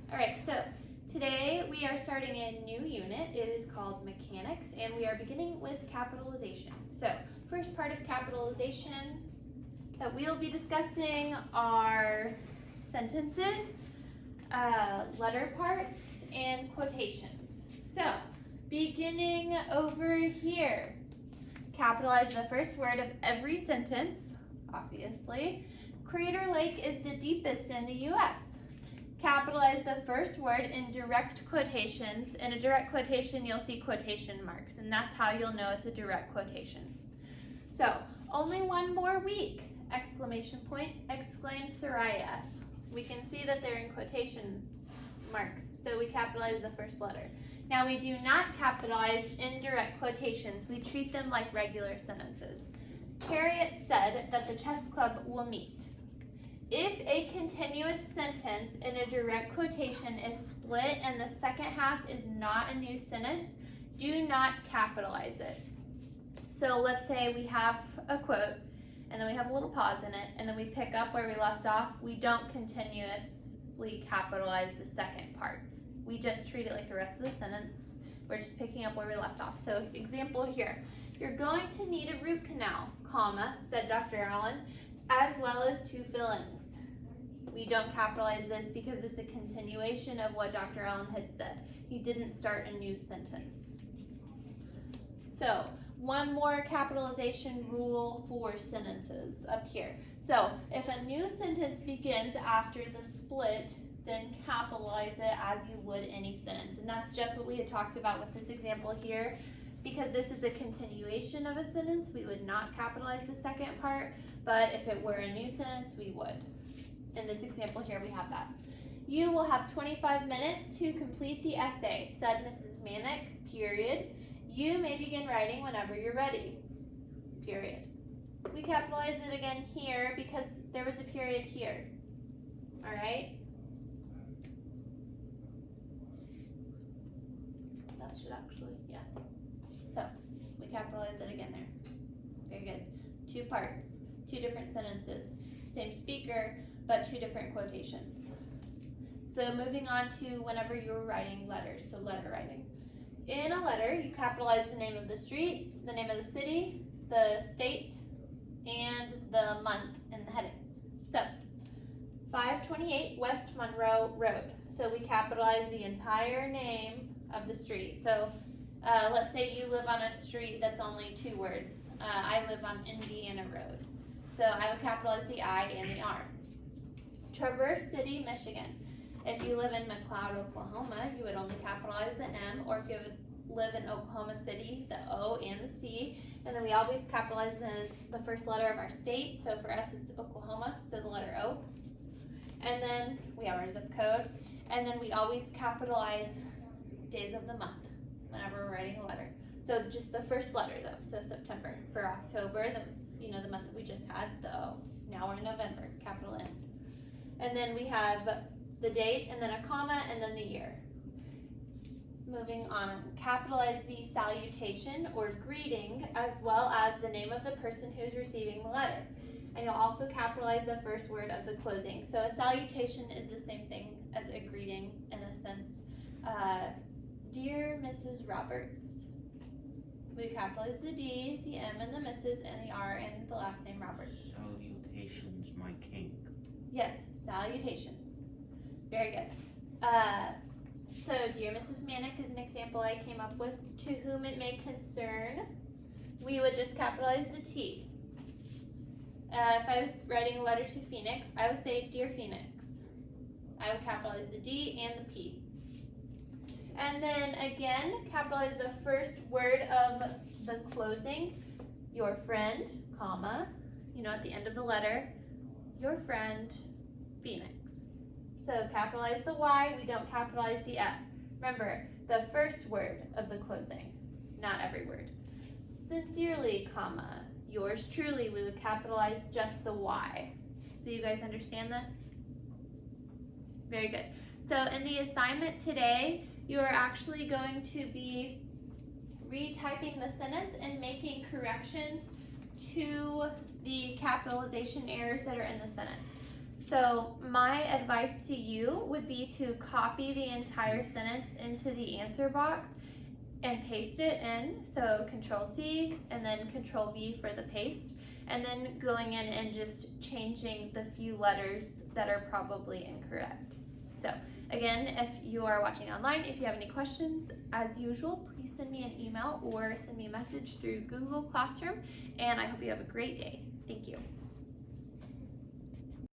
All right, so today we are starting a new unit. It is called Mechanics, and we are beginning with capitalization. So, first part of capitalization that we'll be discussing are sentences, letter parts, and quotations. So, beginning over here, capitalize the first word of every sentence, obviously. Crater Lake is the deepest in the U.S. Capitalize the first word in direct quotations. In a direct quotation, you'll see quotation marks, and that's how you'll know it's a direct quotation. So, only one more week! Exclamation point, exclaims Soraya. We can see that they're in quotation marks, so we capitalize the first letter. Now, we do not capitalize indirect quotations. We treat them like regular sentences. Harriet said that the chess club will meet. If a continuous sentence in a direct quotation is split and the second half is not a new sentence, do not capitalize it. So let's say we have a quote, and then we have a little pause in it, and then we pick up where we left off. We don't continuously capitalize the second part. We just treat it like the rest of the sentence. We're just picking up where we left off. So example here, you're going to need a root canal, comma, said Dr. Allen, as well as 2 fillings. We don't capitalize this because it's a continuation of what Dr. Allen had said. He didn't start a new sentence. So, one more capitalization rule for sentences up here. So, if a new sentence begins after the split, then capitalize it as you would any sentence. And that's just what we had talked about with this example here. Because this is a continuation of a sentence, we would not capitalize the second part, but if it were a new sentence, we would. In this example here, we have that. You will have 25 minutes to complete the essay, said Mrs. Manick, period. You may begin writing whenever you're ready, period. We capitalize it again here because there was a period here, all right? That should actually, yeah. So, we capitalize it again there. Very good. 2 parts, 2 different sentences. Same speaker, but 2 different quotations. So moving on to whenever you're writing letters, so letter writing. In a letter, you capitalize the name of the street, the name of the city, the state, and the month in the heading. So, 528 West Monroe Road. So we capitalize the entire name of the street. So let's say you live on a street that's only 2 words. I live on Indiana Road. So I will capitalize the I and the R. Traverse City, Michigan. If you live in McLeod, Oklahoma, you would only capitalize the M, or if you live in Oklahoma City, the O and the C. And then we always capitalize the first letter of our state. So for us, it's Oklahoma, so the letter O. And then we have our zip code. And then we always capitalize days of the month whenever we're writing a letter. So just the first letter though, so September. For October, the month that we just had, the O. Now we're in November, capital N. And then we have the date, and then a comma, and then the year. Moving on, capitalize the salutation or greeting as well as the name of the person who's receiving the letter. And you'll also capitalize the first word of the closing. So a salutation is the same thing as a greeting in a sense. Dear Mrs. Roberts. We capitalize the D, the M, and the Mrs., and the R, and the last name Roberts. Salutations, my king. Yes, salutations. Very good. So, dear Mrs. Manick is an example I came up with. To whom it may concern, we would just capitalize the T. If I was writing a letter to Phoenix, I would say, Dear Phoenix. I would capitalize the D and the P. And then again, capitalize the first word of the closing, your friend, comma, at the end of the letter, your friend, Phoenix. So capitalize the Y, we don't capitalize the F. Remember, the first word of the closing, not every word. Sincerely, comma, yours truly, we would capitalize just the Y. Do you guys understand this? Very good. So in the assignment today, you are actually going to be retyping the sentence and making corrections to the capitalization errors that are in the sentence. So my advice to you would be to copy the entire sentence into the answer box and paste it in. So Control C and then Control V for the paste, and then going in and just changing the few letters that are probably incorrect. So again, if you are watching online, if you have any questions, as usual, please send me an email or send me a message through Google Classroom, and I hope you have a great day. Thank you.